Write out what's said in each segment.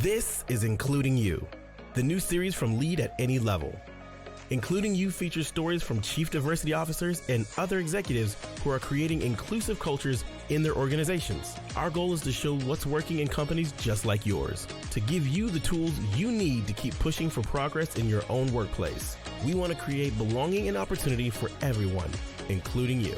This is Including You, the new series from Lead at Any Level. Including You features stories from chief diversity officers and other executives who are creating inclusive cultures in their organizations. Our goal is to show what's working in companies just like yours, to give you the tools you need to keep pushing for progress in your own workplace. We want to create belonging and opportunity for everyone, including you.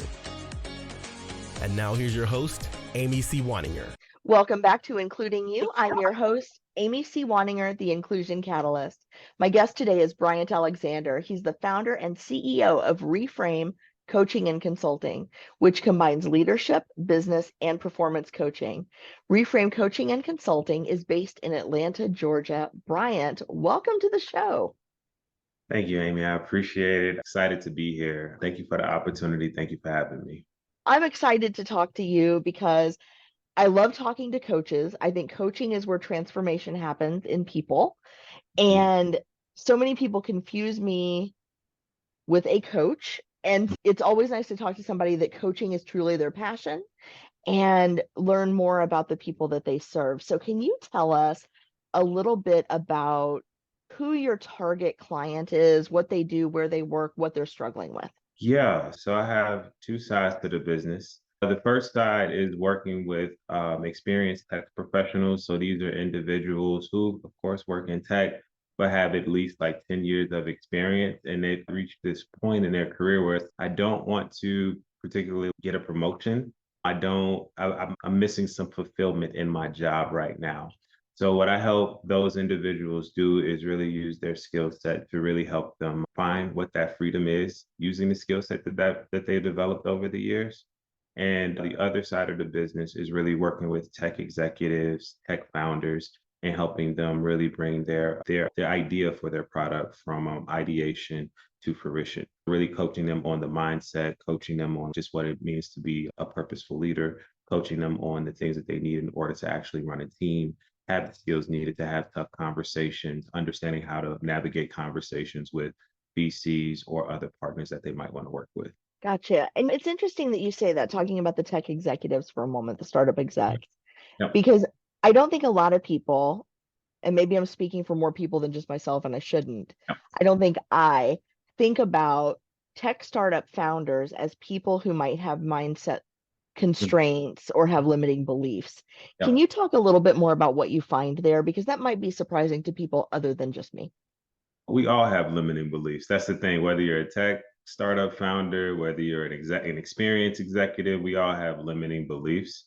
And now here's your host, Amy C. Waninger. Welcome back to Including You. I'm your host, Amy C. Waninger, the Inclusion Catalyst. My guest today is Bryant Alexander. He's the founder and CEO of Reframe Coaching and Consulting, which combines leadership, business, and performance coaching. Reframe Coaching and Consulting is based in Atlanta, Georgia. Bryant, welcome to the show. Thank you, Amy. I appreciate it. Excited to be here. Thank you for the opportunity. Thank you for having me. I'm excited to talk to you because I love talking to coaches. I think coaching is where transformation happens in people. And so many people confuse me with a coach. And it's always nice to talk to somebody that coaching is truly their passion and learn more about the people that they serve. So can you tell us a little bit about who your target client is, what they do, where they work, what they're struggling with? Yeah, so I have two sides to the business. The first side is working with experienced tech professionals. So these are individuals who, of course, work in tech, but have at least like 10 years of experience. And they've reached this point in their career where I don't want to particularly get a promotion. I'm missing some fulfillment in my job right now. So what I help those individuals do is really use their skill set to really help them find what that freedom is using the skill set that they've developed over the years. And the other side of the business is really working with tech executives, tech founders, and helping them really bring their idea for their product from ideation to fruition. Really coaching them on the mindset, coaching them on just what it means to be a purposeful leader, coaching them on the things that they need in order to actually run a team, have the skills needed to have tough conversations, understanding how to navigate conversations with VCs or other partners that they might want to work with. Gotcha. And it's interesting that you say that, talking about the tech executives for a moment, the startup execs, Yep. because I don't think a lot of people, and maybe I'm speaking for more people than just myself and I shouldn't, Yep. I don't think I think about tech startup founders as people who might have mindset constraints or have limiting beliefs. Yep. Can you talk a little bit more about what you find there? Because that might be surprising to people other than just me. We all have limiting beliefs. That's the thing. Whether you're a tech startup founder, whether you're an experienced executive, we all have limiting beliefs.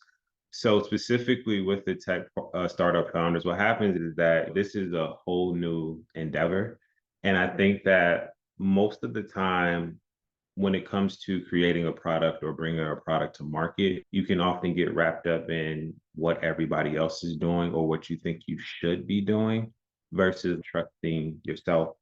So specifically with the tech startup founders, what happens is that this is a whole new endeavor. And I think that most of the time, when it comes to creating a product or bringing a product to market, you can often get wrapped up in what everybody else is doing or what you think you should be doing versus trusting yourself,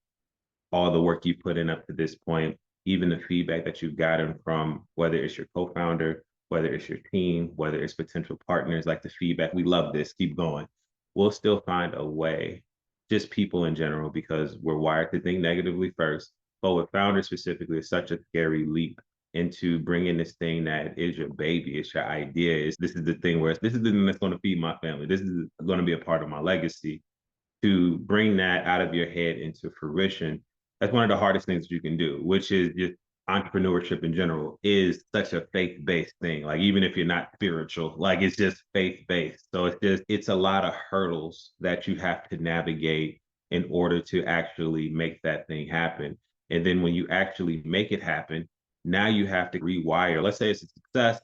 all the work you put in up to this point, even the feedback that you've gotten from whether it's your co-founder, whether it's your team, whether it's potential partners, like the feedback, we love this, keep going. We'll still find a way, just people in general, because we're wired to think negatively first. But with founders specifically, it's such a scary leap into bringing this thing that is your baby, it's your idea. This is the thing where this is the thing that's going to feed my family. This is going to be a part of my legacy. To bring that out of your head into fruition, that's one of the hardest things you can do, which is just entrepreneurship in general is such a faith-based thing. Like even if you're not spiritual, like it's just faith-based. So it's a lot of hurdles that you have to navigate in order to actually make that thing happen. And then when you actually make it happen, now you have to rewire. Let's say it's a success.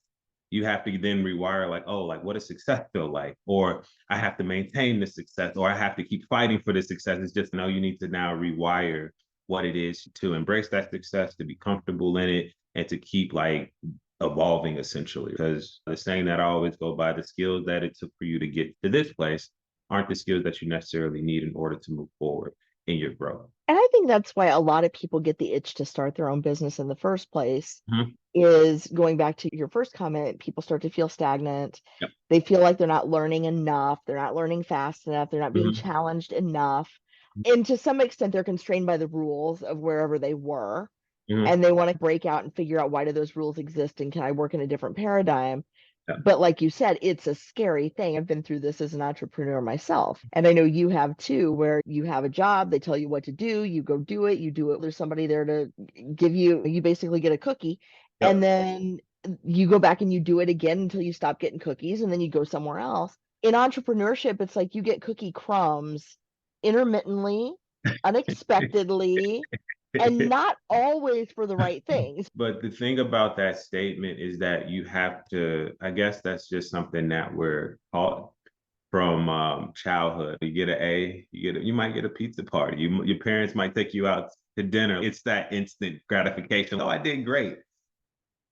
You have to then rewire like, oh, like what does success feel like? Or I have to maintain the success, or I have to keep fighting for the success. It's just, no, you need to now rewire what it is to embrace that success, to be comfortable in it, and to keep like evolving essentially. Because the saying that I always go by, the skills that it took for you to get to this place aren't the skills that you necessarily need in order to move forward in your growth. And I think that's why a lot of people get the itch to start their own business in the first place. Is going back to your first comment, people start to feel stagnant. Yep. They feel like they're not learning enough. They're not learning fast enough. They're not being challenged enough. And to some extent, they're constrained by the rules of wherever they were. And they want to break out and figure out, why do those rules exist? And can I work in a different paradigm? Yeah. But like you said, it's a scary thing. I've been through this as an entrepreneur myself. And I know you have too, where you have a job, they tell you what to do, you go do it, you do it. There's somebody there to give you basically get a cookie. And Yep. then you go back and you do it again until you stop getting cookies and then you go somewhere else. In entrepreneurship, it's like you get cookie crumbs intermittently, unexpectedly, and not always for the right things. But the thing about that statement is that you have to, I guess that's just something that we're taught from childhood. You get an A, you might get a pizza party. Your parents might take you out to dinner. It's that instant gratification. Oh, I did great.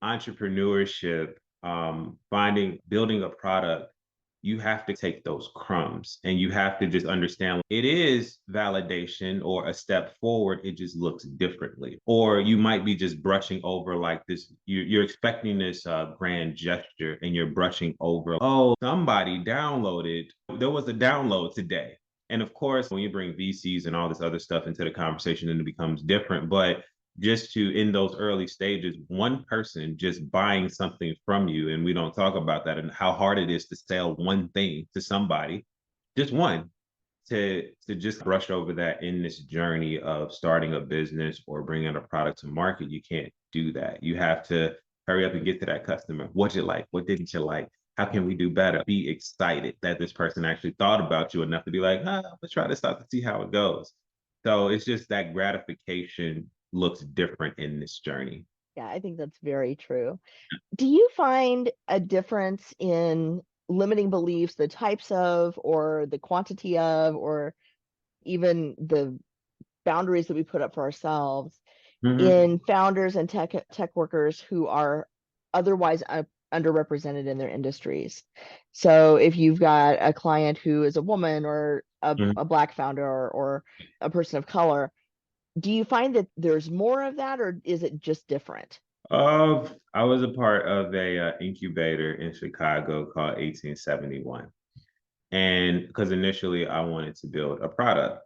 Entrepreneurship, building a product, you have to take those crumbs and you have to just understand it is validation or a step forward. It just looks differently. Or you might be just brushing over like this. You're expecting this grand gesture and you're brushing over, oh, somebody downloaded. There was a download today. And of course, when you bring VCs and all this other stuff into the conversation, then it becomes different. But just to in those early stages, one person just buying something from you, and we don't talk about that and how hard it is to sell one thing to somebody, just one, to just brush over that in this journey of starting a business or bringing a product to market. You can't do that. You have to hurry up and get to that customer. What'd you like? What didn't you like? How can we do better? Be excited that this person actually thought about you enough to be like, let's try this out to see how it goes. So it's just that gratification looks different in this journey. Yeah, I think that's very true. Do you find a difference in limiting beliefs, the types of, or the quantity of, or even the boundaries that we put up for ourselves Mm-hmm. in founders and tech workers who are otherwise underrepresented in their industries? So if you've got a client who is a woman or a Black founder or a person of color, do you find that there's more of that, or is it just different? I was a part of a incubator in Chicago called 1871, and because initially I wanted to build a product,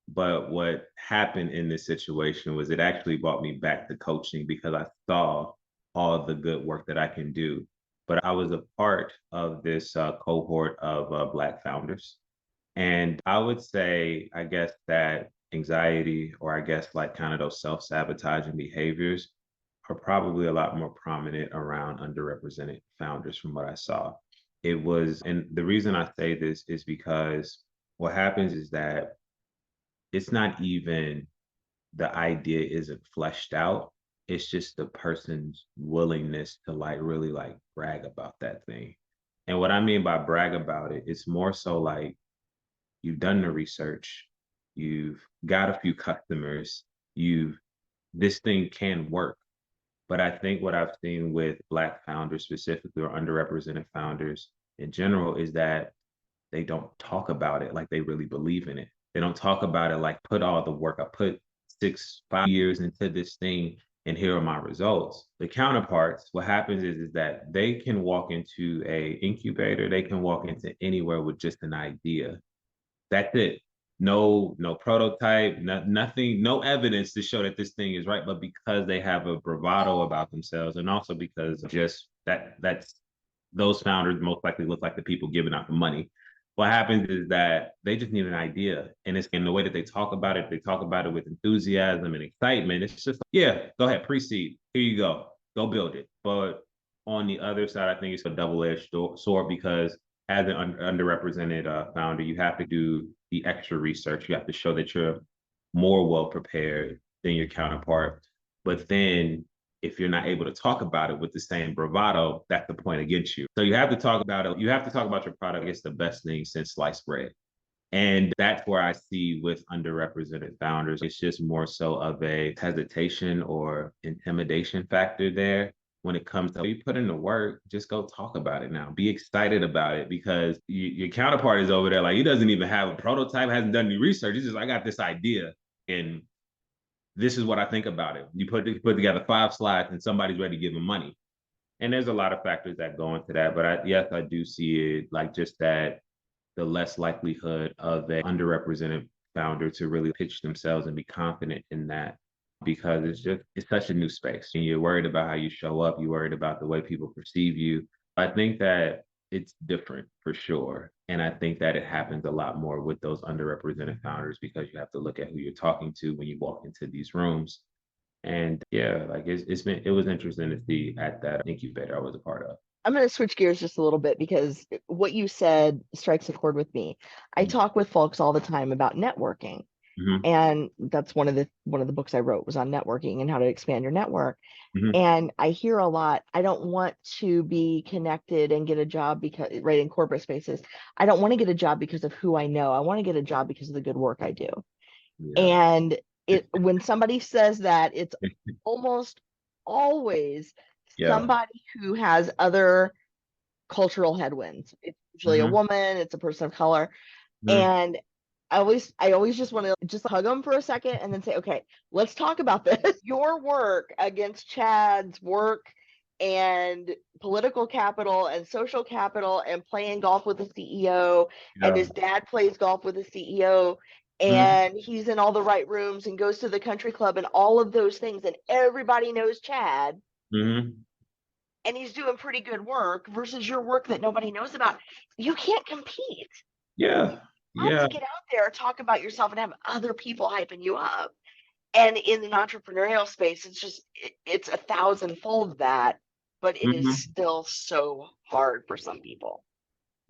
but what happened in this situation was it actually brought me back to coaching because I saw all the good work that I can do. But I was a part of this cohort of Black founders, and I would say, I guess that anxiety, or I guess like kind of those self-sabotaging behaviors are probably a lot more prominent around underrepresented founders from what I saw. It was, and the reason I say this is because what happens is that it's not even the idea isn't fleshed out. It's just the person's willingness to like really like brag about that thing. And what I mean by brag about it, it's more so like you've done the research, you've got a few customers, you've this thing can work. But I think what I've seen with Black founders specifically or underrepresented founders in general is that they don't talk about it like they really believe in it. They don't talk about it like put all the work. I put 5 years into this thing and here are my results. The counterparts, what happens is that they can walk into a incubator, they can walk into anywhere with just an idea. That's it. No prototype, nothing, no evidence to show that this thing is right. But because they have a bravado about themselves, and also because just that's those founders most likely look like the people giving out the money. What happens is that they just need an idea, and it's in the way that they talk about it. They talk about it with enthusiasm and excitement. It's just yeah, go ahead, pre-seed. Here you go build it. But on the other side, I think it's a double-edged sword because as an underrepresented founder, you have to do the extra research. You have to show that you're more well prepared than your counterpart. But then if you're not able to talk about it with the same bravado, that's the point against you. So you have to talk about it. You have to talk about your product. It's the best thing since sliced bread. And that's where I see with underrepresented founders, it's just more so of a hesitation or intimidation factor there when it comes to you put in the work, just go talk about it now. Be excited about it because your counterpart is over there like he doesn't even have a prototype, hasn't done any research. He's just I got this idea and this is what I think about it. You put together 5 slides and somebody's ready to give him money. And there's a lot of factors that go into that, but yes, I do see it like just that the less likelihood of an underrepresented founder to really pitch themselves and be confident in that because it's such a new space and you're worried about how you show up, you're worried about the way people perceive you. I think that it's different for sure. And I think that it happens a lot more with those underrepresented founders because you have to look at who you're talking to when you walk into these rooms. And yeah, like it was interesting to see at that incubator I was a part of. I'm going to switch gears just a little bit because what you said strikes a chord with me. I talk with folks all the time about networking. Mm-hmm. And that's one of the books I wrote was on networking and how to expand your network. Mm-hmm. And I hear a lot, I don't want to be connected and get a job because, right, in corporate spaces, I don't want to get a job because of who I know. I want to get a job because of the good work I do. Yeah. And when somebody says that, it's almost always Yeah. somebody who has other cultural headwinds. It's usually a Mm-hmm. woman, it's a person of color. Mm-hmm. And I always just want to just hug them for a second and then say, okay, let's talk about this. Your work against Chad's work and political capital and social capital and playing golf with the CEO, and Yeah. his dad plays golf with the CEO, Mm-hmm. and he's in all the right rooms and goes to the country club and all of those things, and everybody knows Chad Mm-hmm. and he's doing pretty good work versus your work that nobody knows about. You can't compete. Yeah. Have Yeah. to get out there, talk about yourself, and have other people hyping you up. And in an entrepreneurial space, it's a thousandfold that, but it is Mm-hmm. still so hard for some people.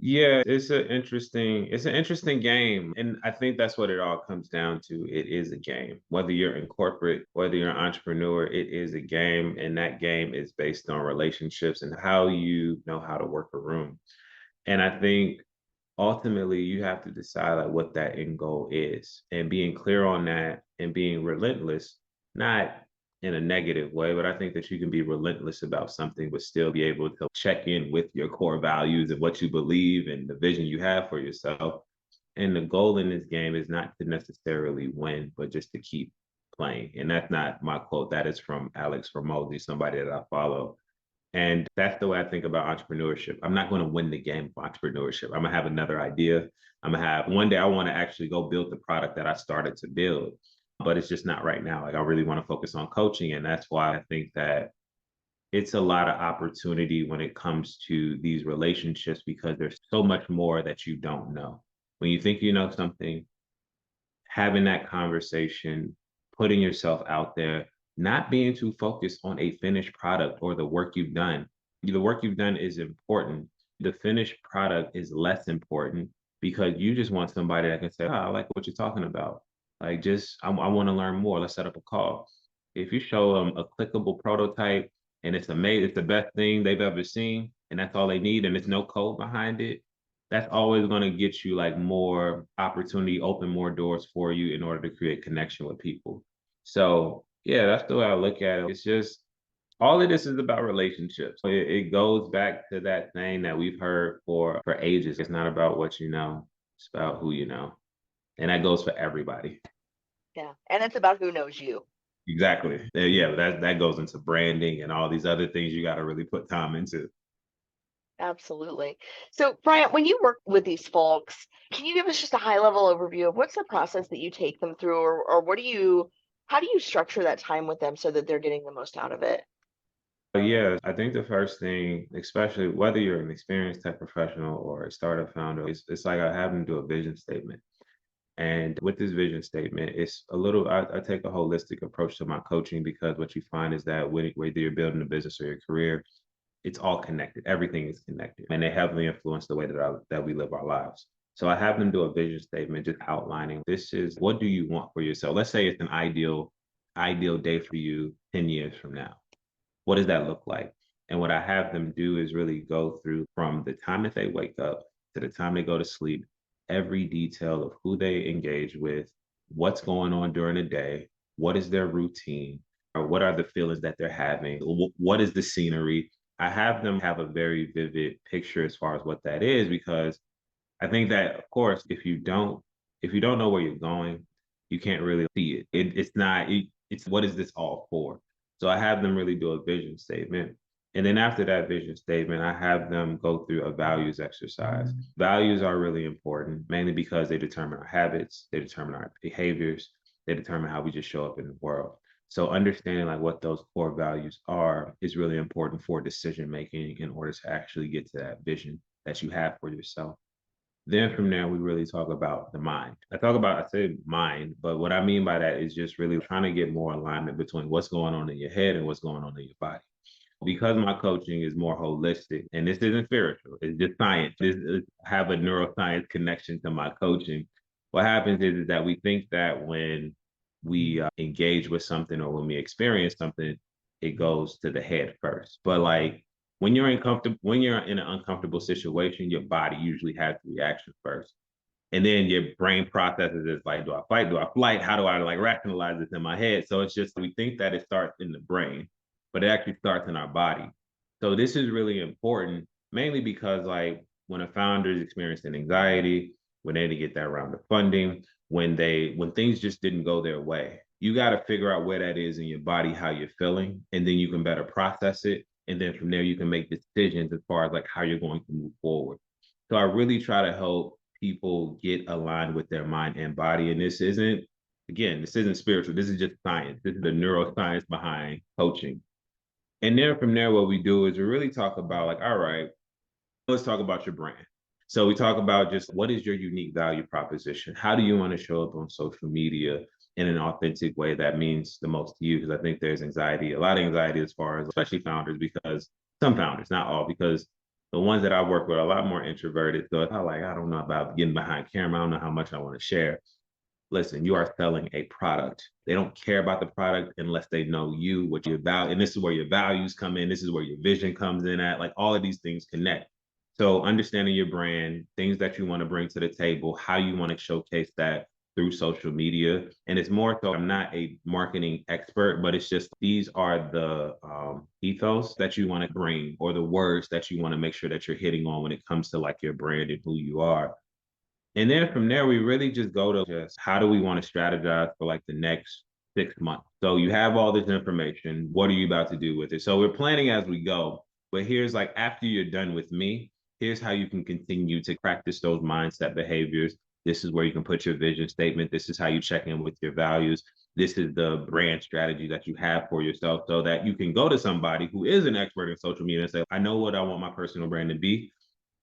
Yeah, it's an interesting game. And I think that's what it all comes down to. It is a game. Whether you're in corporate, whether you're an entrepreneur, it is a game. And that game is based on relationships and how you know how to work a room. And I think ultimately you have to decide like what that end goal is and being clear on that and being relentless, not in a negative way, but I think that you can be relentless about something but still be able to check in with your core values and what you believe and the vision you have for yourself. And the goal in this game is not to necessarily win, but just to keep playing. And that's not my quote. That is from Alex Ramosi, somebody that I follow. And that's the way I think about entrepreneurship. I'm not going to win the game of entrepreneurship. I'm going to have another idea. I'm going to have one day I want to actually go build the product that I started to build, but it's just not right now. Like I really want to focus on coaching. And that's why I think that it's a lot of opportunity when it comes to these relationships because there's so much more that you don't know. When you think you know something, having that conversation, putting yourself out there, not being too focused on a finished product or the work you've done. The work you've done is important. The finished product is less important because you just want somebody that can say, oh, I like what you're talking about. Like, I want to learn more. Let's set up a call. If you show them a clickable prototype and it's amazing, it's the best thing they've ever seen, and that's all they need, and there's no code behind it, that's always going to get you like more opportunity, open more doors for you in order to create connection with people. So yeah, that's the way I look at it. It's just all of this is about relationships. It goes back to that thing that we've heard for ages. It's not about what you know, it's about who you know. And that goes for everybody. Yeah. And it's about who knows you. Exactly. Yeah, that goes into branding and all these other things you got to really put time into. Absolutely. So, Bryant, when you work with these folks, can you give us just a high level overview of what's the process that you take them through, or how do you structure that time with them so that they're getting the most out of it? Yeah, I think the first thing, especially whether you're an experienced tech professional or a startup founder, it's like I have them do a vision statement. And with this vision statement, it's a little, I take a holistic approach to my coaching because what you find is that whether you're building a business or your career, it's all connected. Everything is connected, and they heavily influence the way that we live our lives. So I have them do a vision statement, just outlining this is what do you want for yourself. Let's say it's an ideal day for you 10 years from now. What does that look like? And what I have them do is really go through from the time that they wake up to the time they go to sleep, every detail of who they engage with, what's going on during the day, what is their routine, or what are the feelings that they're having, what is the scenery. I have them have a very vivid picture as far as what that is because I think that of course if you don't know where you're going, you can't really see it. It's not it's what is this all for? So I have them really do a vision statement. And then after that vision statement, I have them go through a values exercise. Values are really important, mainly because they determine our habits, they determine our behaviors, they determine how we just show up in the world. So understanding like what those core values are is really important for decision making in order to actually get to that vision that you have for yourself. Then from there, we really talk about the mind. I say mind, but what I mean by that is just really trying to get more alignment between what's going on in your head and what's going on in your body. Because my coaching is more holistic, and this isn't spiritual, it's just science. Have a neuroscience connection to my coaching. What happens is that we think that when we engage with something or when we experience something, it goes to the head first. But like when when you're in an uncomfortable situation, your body usually has the reaction first. And then your brain processes it like, do I fight? Do I flight? How do I like rationalize this in my head? So it's just we think that it starts in the brain, but it actually starts in our body. So this is really important, mainly because like when a founder is experiencing anxiety, when they didn't get that round of funding, when things just didn't go their way, you got to figure out where that is in your body, how you're feeling, and then you can better process it. And then from there, you can make decisions as far as like how you're going to move forward. So I really try to help people get aligned with their mind and body. And this isn't spiritual. This is just science. This is the neuroscience behind coaching. And then from there, what we do is we really talk about like, all right, let's talk about your brand. So we talk about just what is your unique value proposition? How do you want to show up on social media in an authentic way that means the most to you? Because I think there's anxiety, a lot of anxiety as far as especially founders, because some founders, not all, because the ones that I work with are a lot more introverted. So I like, I don't know about getting behind camera. I don't know how much I want to share. Listen, you are selling a product. They don't care about the product unless they know you, what you're about. And this is where your values come in. This is where your vision comes in at. Like all of these things connect. So understanding your brand, things that you want to bring to the table, how you want to showcase that through social media. And it's more so, I'm not a marketing expert, but it's just these are the ethos that you want to bring or the words that you want to make sure that you're hitting on when it comes to like your brand and who you are. And then from there, we really just go to just how do we want to strategize for like the next 6 months? So you have all this information. What are you about to do with it? So we're planning as we go. But here's like after you're done with me, here's how you can continue to practice those mindset behaviors. This is where you can put your vision statement. This is how you check in with your values. This is the brand strategy that you have for yourself so that you can go to somebody who is an expert in social media and say, I know what I want my personal brand to be.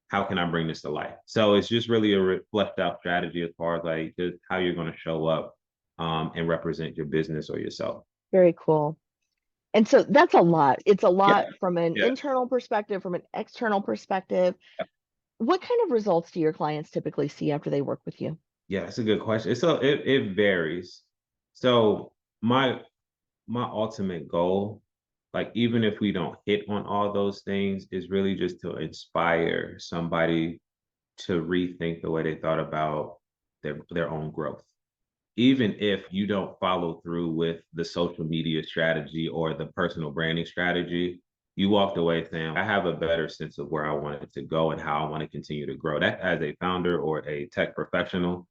How can I bring this to life? So it's just really a fleshed out strategy as far as like just how you're going to show up and represent your business or yourself. Very cool. And so that's a lot. It's a lot Yeah. from an Yeah. internal perspective, from an external perspective. What kind of results do your clients typically see after they work with you? Yeah, that's a good question. It varies. So my ultimate goal, like even if we don't hit on all those things, is really just to inspire somebody to rethink the way they thought about their own growth. Even if you don't follow through with the social media strategy or the personal branding strategy, you walked away saying, I have a better sense of where I want it to go and how I want to continue to grow. That as a founder or a tech professional,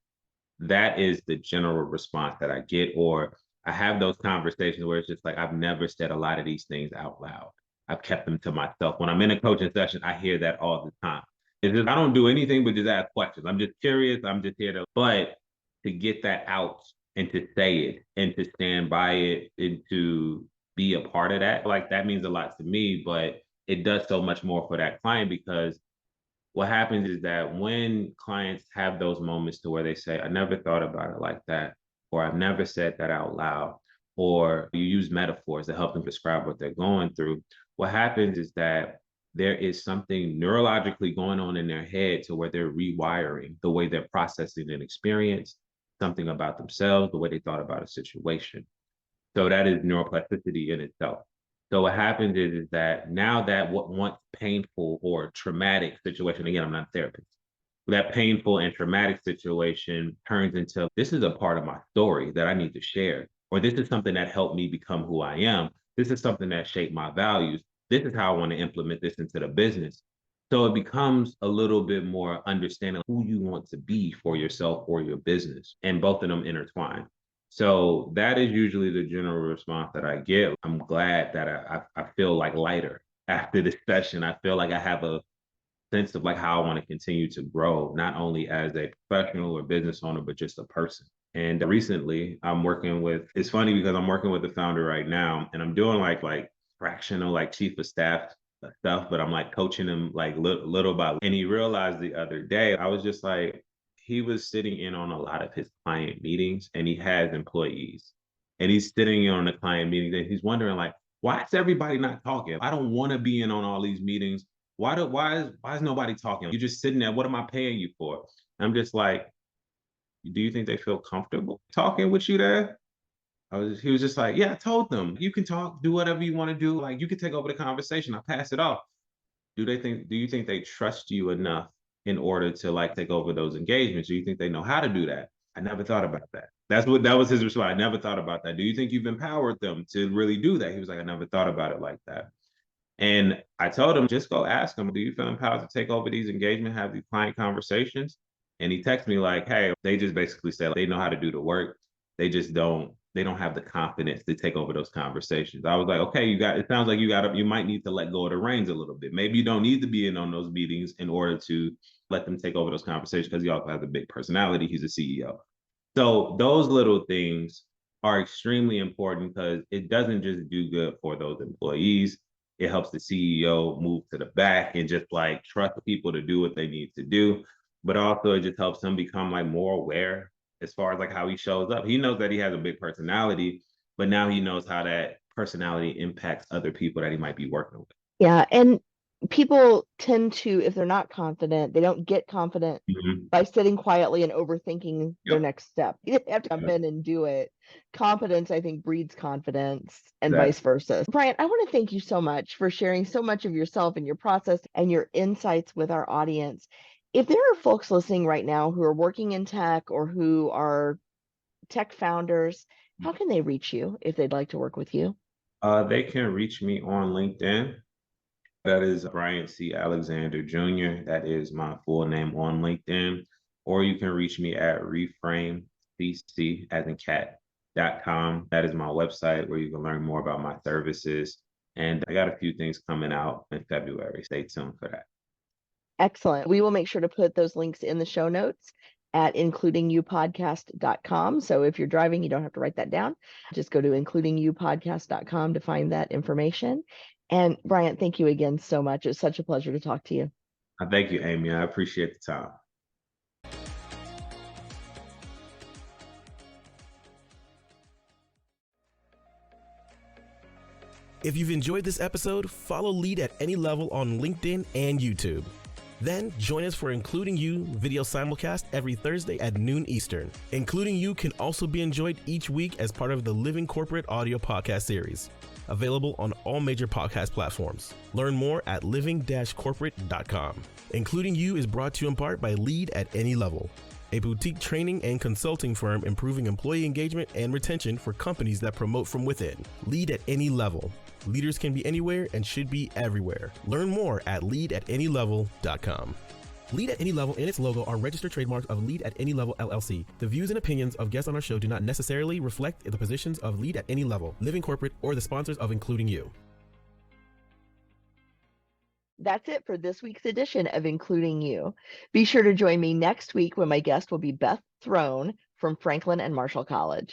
that is the general response that I get. Or I have those conversations where it's just like, I've never said a lot of these things out loud. I've kept them to myself. When I'm in a coaching session, I hear that all the time. It's just, I don't do anything but just ask questions. I'm just curious. I'm just here but to get that out and to say it and to stand by it and to be a part of that, like that means a lot to me, but it does so much more for that client because what happens is that when clients have those moments to where they say, I never thought about it like that, or I've never said that out loud, or you use metaphors to help them describe what they're going through, what happens is that there is something neurologically going on in their head to where they're rewiring the way they're processing an experience, something about themselves, the way they thought about a situation. So that is neuroplasticity in itself. So what happens is that now that what once painful or traumatic situation, again, I'm not a therapist, that painful and traumatic situation turns into this is a part of my story that I need to share, or this is something that helped me become who I am. This is something that shaped my values. This is how I want to implement this into the business. So it becomes a little bit more understanding who you want to be for yourself or your business, and both of them intertwine. So that is usually the general response that I get. I'm glad that I feel like lighter after this session. I feel like I have a sense of like how I want to continue to grow, not only as a professional or business owner, but just a person. And recently it's funny because I'm working with the founder right now and I'm doing like fractional, like chief of staff stuff, but I'm like coaching him like little by little. And he realized the other day, I was just like, he was sitting in on a lot of his client meetings and he has employees and he's sitting in on the client meetings and he's wondering like, why is everybody not talking? I don't want to be in on all these meetings. Why is nobody talking? You're just sitting there. What am I paying you for? I'm just like, do you think they feel comfortable talking with you there? He was just like, yeah, I told them you can talk, do whatever you want to do. Like you can take over the conversation. I pass it off. Do you think they trust you enough in order to like take over those engagements? Do you think they know how to do that? I never thought about that. That was his response. I never thought about that. Do you think you've empowered them to really do that? He was like, I never thought about it like that. And I told him, just go ask them, do you feel empowered to take over these engagements, have these client conversations? And he texted me like, hey, they just basically said they know how to do the work. They don't have the confidence to take over those conversations. I was like, okay, it sounds like you might need to let go of the reins a little bit. Maybe you don't need to be in on those meetings in order to let them take over those conversations because he also has a big personality. He's a CEO. So those little things are extremely important because it doesn't just do good for those employees. It helps the CEO move to the back and just like trust people to do what they need to do. But also it just helps him become like more aware as far as like how he shows up. He knows that he has a big personality, but now he knows how that personality impacts other people that he might be working with. Yeah. And people tend to, if they're not confident, they don't get confident by sitting quietly and overthinking their next step. You have to come in and do it. Competence, I think, breeds confidence and vice versa. Bryant, I want to thank you so much for sharing so much of yourself and your process and your insights with our audience. If there are folks listening right now who are working in tech or who are tech founders, how can they reach you if they'd like to work with you? They can reach me on LinkedIn. That is Bryant C. Alexander Jr. That is my full name on LinkedIn. Or you can reach me at reframecc as in cat.com. That is my website where you can learn more about my services. And I got a few things coming out in February. Stay tuned for that. Excellent. We will make sure to put those links in the show notes at includingyoupodcast.com. So if you're driving, you don't have to write that down. Just go to includingyoupodcast.com to find that information. And Bryant, thank you again so much. It's such a pleasure to talk to you. Thank you, Amy. I appreciate the time. If you've enjoyed this episode, follow Lead at Any Level on LinkedIn and YouTube. Then join us for Including You video simulcast every Thursday at noon Eastern. Including You can also be enjoyed each week as part of the Living Corporate audio podcast series, available on all major podcast platforms. Learn more at living-corporate.com. Including You is brought to you in part by Lead at Any Level, a boutique training and consulting firm improving employee engagement and retention for companies that promote from within. Lead at Any Level. Leaders can be anywhere and should be everywhere. Learn more at leadatanylevel.com. Lead at Any Level and its logo are registered trademarks of Lead at Any Level LLC. The views and opinions of guests on our show do not necessarily reflect the positions of Lead at Any Level, Living Corporate, or the sponsors of Including You. That's it for this week's edition of Including You. Be sure to join me next week when my guest will be Beth Throne from Franklin and Marshall College.